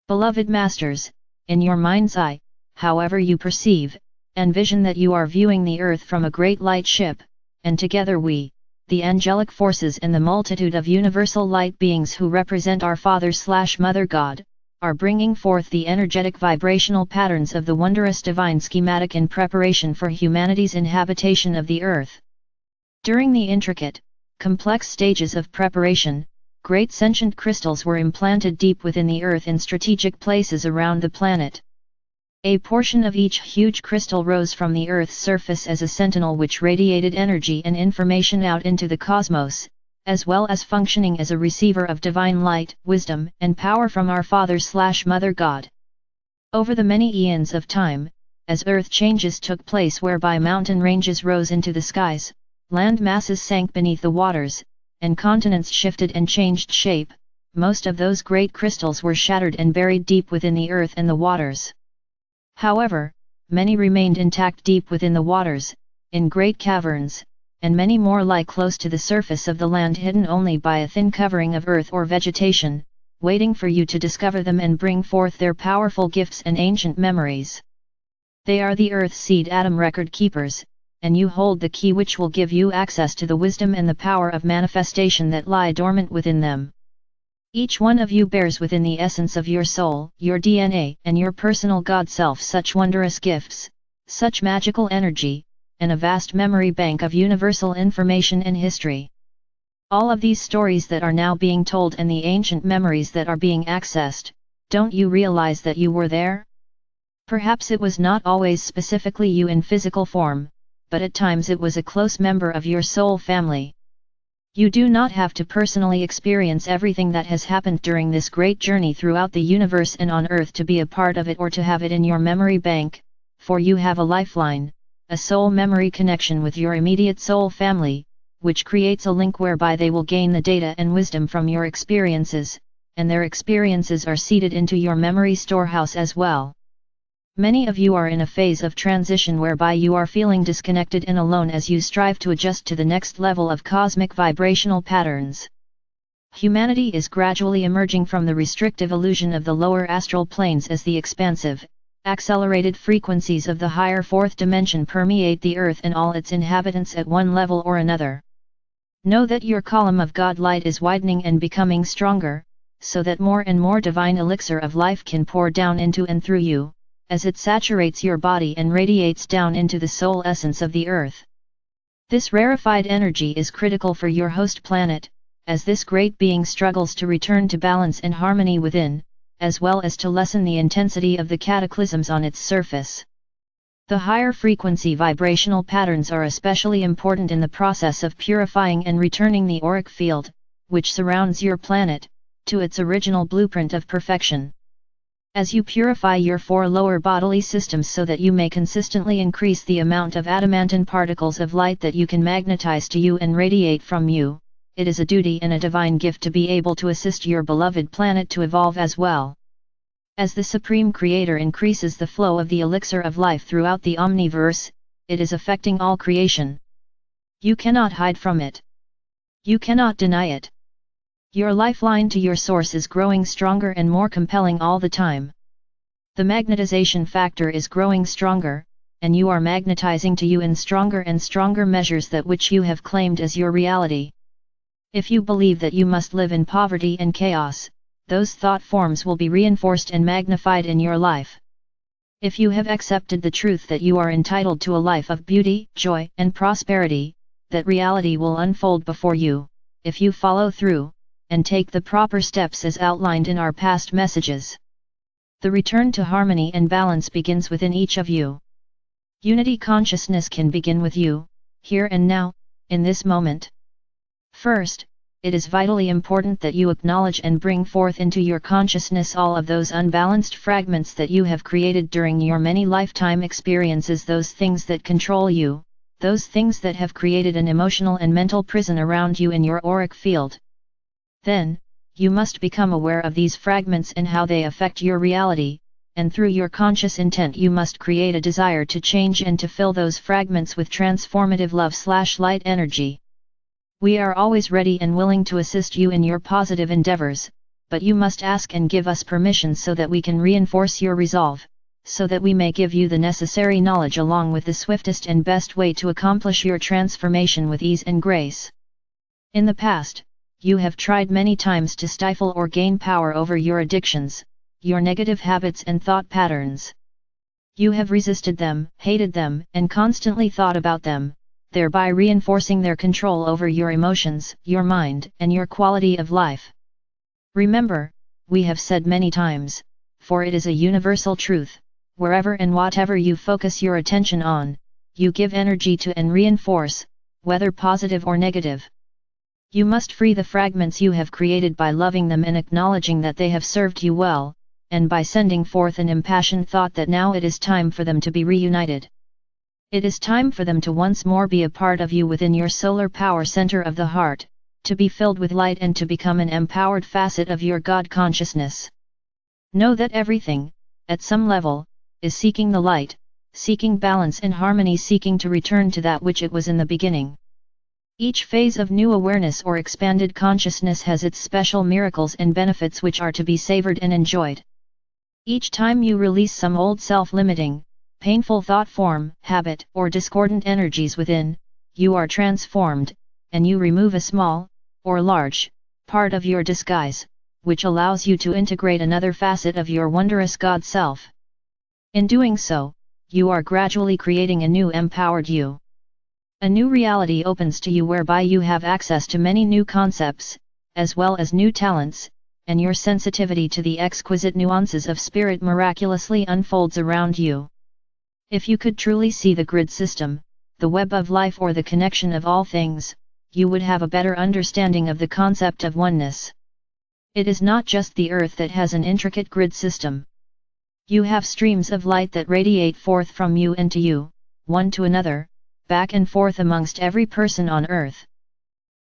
Beloved Masters, in your mind's eye, however you perceive, envision that you are viewing the earth from a great light ship, and together we, the angelic forces and the multitude of universal light beings who represent our Father/Mother God, are bringing forth the energetic vibrational patterns of the wondrous divine schematic in preparation for humanity's inhabitation of the earth. During the intricate, complex stages of preparation, great sentient crystals were implanted deep within the earth in strategic places around the planet. A portion of each huge crystal rose from the Earth's surface as a sentinel which radiated energy and information out into the cosmos, as well as functioning as a receiver of divine light, wisdom, and power from our Father/Mother God. Over the many eons of time, as Earth changes took place whereby mountain ranges rose into the skies, land masses sank beneath the waters, and continents shifted and changed shape, most of those great crystals were shattered and buried deep within the earth and the waters. However, many remained intact deep within the waters, in great caverns, and many more lie close to the surface of the land hidden only by a thin covering of earth or vegetation, waiting for you to discover them and bring forth their powerful gifts and ancient memories. They are the Earth's seed atom record keepers, and you hold the key which will give you access to the wisdom and the power of manifestation that lie dormant within them. Each one of you bears within the essence of your soul, your DNA, and your personal God self such wondrous gifts, such magical energy, and a vast memory bank of universal information and history. All of these stories that are now being told and the ancient memories that are being accessed, don't you realize that you were there? Perhaps it was not always specifically you in physical form, but at times it was a close member of your soul family. You do not have to personally experience everything that has happened during this great journey throughout the universe and on Earth to be a part of it or to have it in your memory bank, for you have a lifeline, a soul memory connection with your immediate soul family, which creates a link whereby they will gain the data and wisdom from your experiences, and their experiences are seeded into your memory storehouse as well. Many of you are in a phase of transition whereby you are feeling disconnected and alone as you strive to adjust to the next level of cosmic vibrational patterns. Humanity is gradually emerging from the restrictive illusion of the lower astral planes as the expansive, accelerated frequencies of the higher fourth dimension permeate the earth and all its inhabitants at one level or another. Know that your column of God light is widening and becoming stronger, so that more and more divine elixir of life can pour down into and through you, as it saturates your body and radiates down into the soul essence of the earth. This rarefied energy is critical for your host planet, as this great being struggles to return to balance and harmony within, as well as to lessen the intensity of the cataclysms on its surface. The higher frequency vibrational patterns are especially important in the process of purifying and returning the auric field, which surrounds your planet, to its original blueprint of perfection. As you purify your 4 lower bodily systems so that you may consistently increase the amount of adamantine particles of light that you can magnetize to you and radiate from you, it is a duty and a divine gift to be able to assist your beloved planet to evolve as well. As the Supreme Creator increases the flow of the elixir of life throughout the omniverse, it is affecting all creation. You cannot hide from it. You cannot deny it. Your lifeline to your source is growing stronger and more compelling all the time. The magnetization factor is growing stronger, and you are magnetizing to you in stronger and stronger measures that which you have claimed as your reality. If you believe that you must live in poverty and chaos, those thought forms will be reinforced and magnified in your life. If you have accepted the truth that you are entitled to a life of beauty, joy, and prosperity, that reality will unfold before you, if you follow through, and take the proper steps as outlined in our past messages. The return to harmony and balance begins within each of you. Unity consciousness can begin with you, here and now, in this moment. First, it is vitally important that you acknowledge and bring forth into your consciousness all of those unbalanced fragments that you have created during your many lifetime experiences, those things that control you, those things that have created an emotional and mental prison around you in your auric field. Then, you must become aware of these fragments and how they affect your reality, and through your conscious intent you must create a desire to change and to fill those fragments with transformative love/light energy. We are always ready and willing to assist you in your positive endeavors, but you must ask and give us permission so that we can reinforce your resolve, so that we may give you the necessary knowledge along with the swiftest and best way to accomplish your transformation with ease and grace. In the past, you have tried many times to stifle or gain power over your addictions, your negative habits and thought patterns. You have resisted them, hated them, and constantly thought about them, thereby reinforcing their control over your emotions, your mind, and your quality of life. Remember, we have said many times, for it is a universal truth, wherever and whatever you focus your attention on, you give energy to and reinforce, whether positive or negative. You must free the fragments you have created by loving them and acknowledging that they have served you well, and by sending forth an impassioned thought that now it is time for them to be reunited. It is time for them to once more be a part of you within your solar power center of the heart, to be filled with light and to become an empowered facet of your God consciousness. Know that everything, at some level, is seeking the light, seeking balance and harmony, seeking to return to that which it was in the beginning. Each phase of new awareness or expanded consciousness has its special miracles and benefits which are to be savored and enjoyed. Each time you release some old self-limiting, painful thought form, habit, or discordant energies within, you are transformed, and you remove a small, or large, part of your disguise, which allows you to integrate another facet of your wondrous God self. In doing so, you are gradually creating a new empowered you. A new reality opens to you whereby you have access to many new concepts, as well as new talents, and your sensitivity to the exquisite nuances of spirit miraculously unfolds around you. If you could truly see the grid system, the web of life or the connection of all things, you would have a better understanding of the concept of oneness. It is not just the earth that has an intricate grid system. You have streams of light that radiate forth from you and to you, one to another, back and forth amongst every person on earth.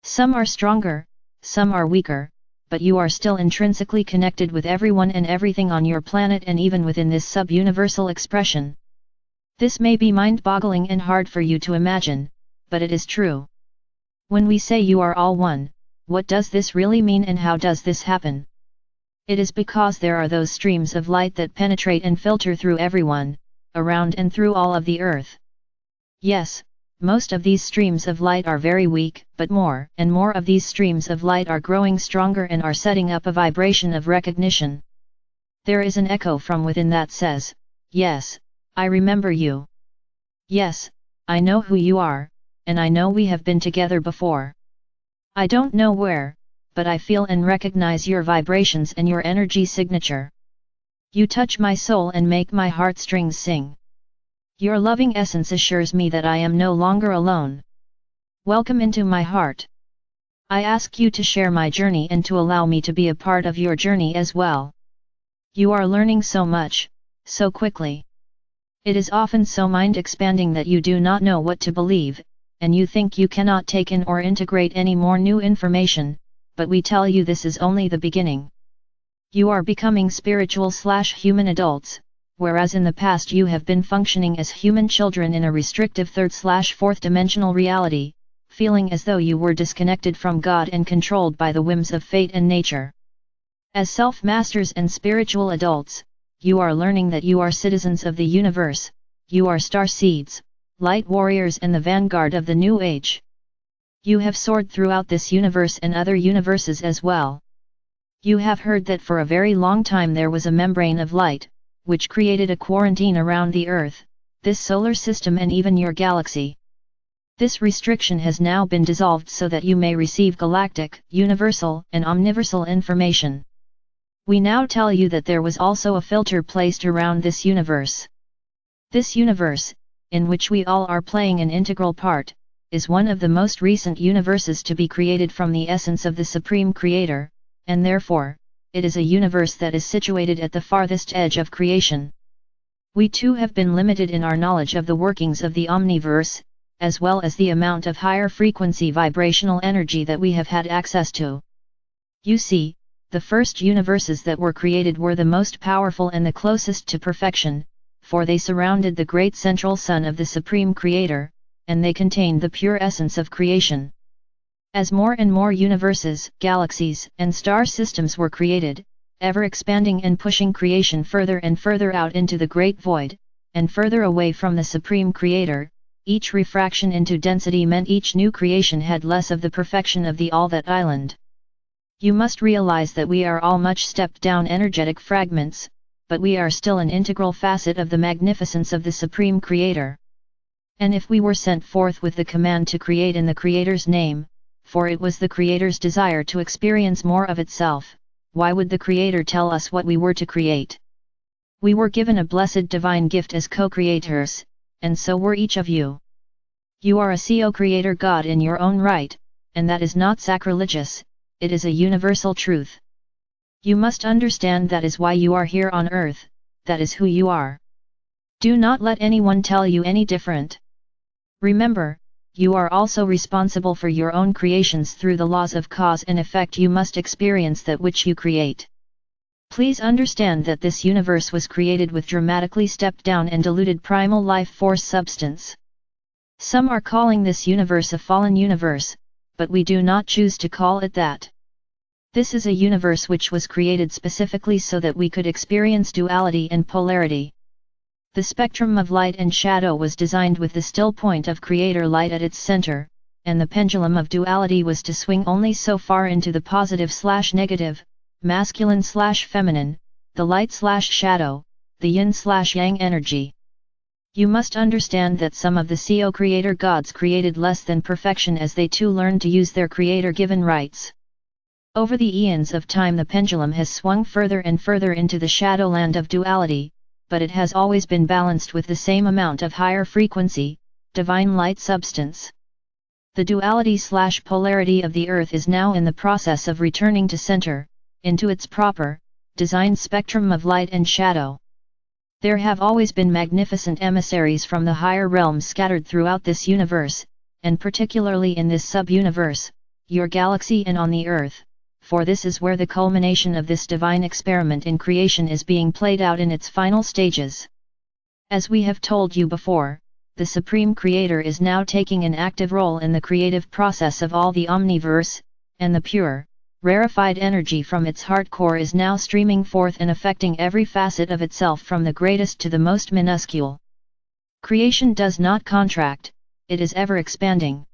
Some are stronger, some are weaker, but you are still intrinsically connected with everyone and everything on your planet and even within this sub-universal expression. This may be mind-boggling and hard for you to imagine, but it is true. When we say you are all one, what does this really mean and how does this happen? It is because there are those streams of light that penetrate and filter through everyone, around and through all of the earth. Yes, most of these streams of light are very weak, but more and more of these streams of light are growing stronger and are setting up a vibration of recognition. There is an echo from within that says, "Yes, I remember you. Yes, I know who you are, and I know we have been together before. I don't know where, but I feel and recognize your vibrations and your energy signature. You touch my soul and make my heartstrings sing. Your loving essence assures me that I am no longer alone. Welcome into my heart. I ask you to share my journey and to allow me to be a part of your journey as well. You are learning so much, so quickly. It is often so mind-expanding that you do not know what to believe, and you think you cannot take in or integrate any more new information, but we tell you this is only the beginning. You are becoming spiritual/human adults, whereas in the past you have been functioning as human children in a restrictive third/fourth dimensional reality, feeling as though you were disconnected from God and controlled by the whims of fate and nature. As self-masters and spiritual adults, you are learning that you are citizens of the universe, you are star seeds, light warriors and the vanguard of the new age. You have soared throughout this universe and other universes as well. You have heard that for a very long time there was a membrane of light, which created a quarantine around the Earth, this solar system and even your galaxy. This restriction has now been dissolved so that you may receive galactic, universal, and omniversal information. We now tell you that there was also a filter placed around this universe. This universe, in which we all are playing an integral part, is one of the most recent universes to be created from the essence of the Supreme Creator, and therefore, it is a universe that is situated at the farthest edge of creation. We too have been limited in our knowledge of the workings of the omniverse, as well as the amount of higher frequency vibrational energy that we have had access to. You see, the first universes that were created were the most powerful and the closest to perfection, for they surrounded the great central sun of the Supreme Creator, and they contained the pure essence of creation. As more and more universes, galaxies, and star systems were created, ever expanding and pushing creation further and further out into the great void, and further away from the Supreme Creator, each refraction into density meant each new creation had less of the perfection of the all that island. You must realize that we are all much stepped down energetic fragments, but we are still an integral facet of the magnificence of the Supreme Creator. And if we were sent forth with the command to create in the Creator's name, for it was the Creator's desire to experience more of itself, why would the Creator tell us what we were to create? We were given a blessed divine gift as co-creators, and so were each of you. You are a co-creator God in your own right, and that is not sacrilegious, it is a universal truth. You must understand that is why you are here on earth, that is who you are. Do not let anyone tell you any different. Remember, you are also responsible for your own creations through the laws of cause and effect. You must experience that which you create. Please understand that this universe was created with dramatically stepped down and diluted primal life force substance. Some are calling this universe a fallen universe, but we do not choose to call it that. This is a universe which was created specifically so that we could experience duality and polarity. The spectrum of light and shadow was designed with the still point of Creator light at its center, and the pendulum of duality was to swing only so far into the positive/negative, masculine/feminine, the light/shadow, the yin/yang energy. You must understand that some of the co-creator gods created less than perfection as they too learned to use their creator-given rights. Over the eons of time the pendulum has swung further and further into the shadowland of duality, but it has always been balanced with the same amount of higher frequency, divine light substance. The duality/polarity of the earth is now in the process of returning to center, into its proper, designed spectrum of light and shadow. There have always been magnificent emissaries from the higher realms scattered throughout this universe, and particularly in this sub-universe, your galaxy and on the earth, for this is where the culmination of this divine experiment in creation is being played out in its final stages. As we have told you before, the Supreme Creator is now taking an active role in the creative process of all the omniverse, and the pure, rarefied energy from its heart core is now streaming forth and affecting every facet of itself from the greatest to the most minuscule. Creation does not contract, it is ever expanding.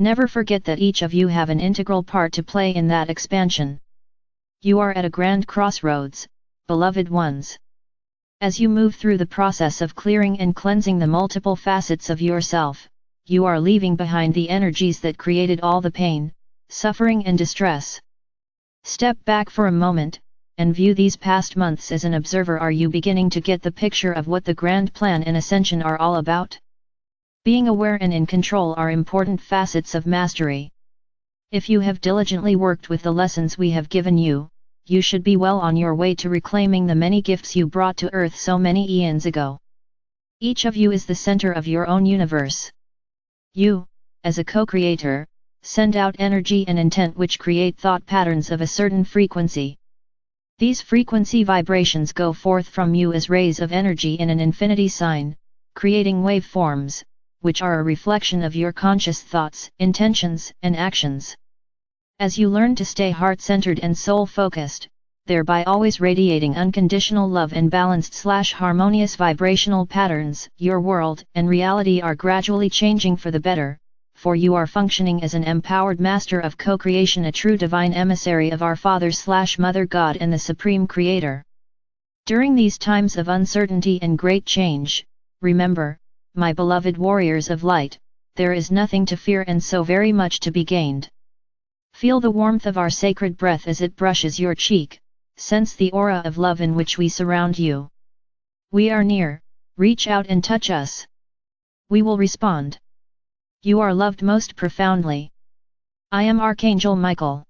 Never forget that each of you have an integral part to play in that expansion. You are at a grand crossroads, beloved ones. As you move through the process of clearing and cleansing the multiple facets of yourself, you are leaving behind the energies that created all the pain, suffering and distress. Step back for a moment, and view these past months as an observer. Are you beginning to get the picture of what the grand plan and ascension are all about? Being aware and in control are important facets of mastery. If you have diligently worked with the lessons we have given you, you should be well on your way to reclaiming the many gifts you brought to Earth so many eons ago. Each of you is the center of your own universe. You, as a co-creator, send out energy and intent which create thought patterns of a certain frequency. These frequency vibrations go forth from you as rays of energy in an infinity sign, creating waveforms, which are a reflection of your conscious thoughts, intentions, and actions. As you learn to stay heart-centered and soul-focused, thereby always radiating unconditional love and balanced/harmonious vibrational patterns, your world and reality are gradually changing for the better, for you are functioning as an empowered master of co-creation, a true divine emissary of our Father/Mother God and the Supreme Creator. During these times of uncertainty and great change, remember, my beloved warriors of light, there is nothing to fear and so very much to be gained. Feel the warmth of our sacred breath as it brushes your cheek, sense the aura of love in which we surround you. We are near, reach out and touch us. We will respond. You are loved most profoundly. I am Archangel Michael.